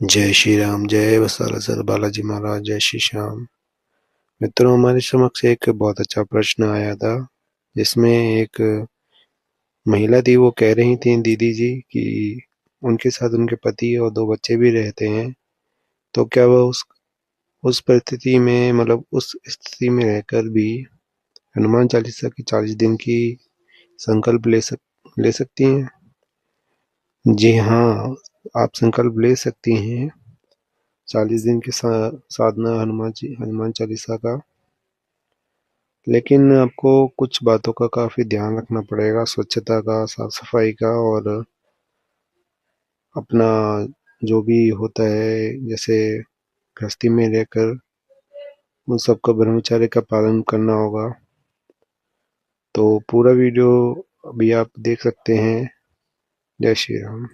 जय श्री राम, जय वत्सल बालाजी महाराज, जय श्री श्याम। मित्रों, हमारे समक्ष एक बहुत अच्छा प्रश्न आया था, जिसमें एक महिला थी। वो कह रही थी दीदी जी कि उनके साथ उनके पति और 2 बच्चे भी रहते हैं, तो क्या वह उस परिस्थिति में, मतलब उस स्थिति में रहकर भी हनुमान चालीसा की 40 दिन की संकल्प ले सकती हैं। जी हाँ, आप संकल्प ले सकती हैं 40 दिन की साधना हनुमान चालीसा का। लेकिन आपको कुछ बातों का काफी ध्यान रखना पड़ेगा, स्वच्छता का, साफ सफाई का, और अपना जो भी होता है, जैसे गृहस्थी में रहकर उन सबका ब्रह्मचर्य का पालन करना होगा। तो पूरा वीडियो अभी आप देख सकते हैं। जय श्री राम।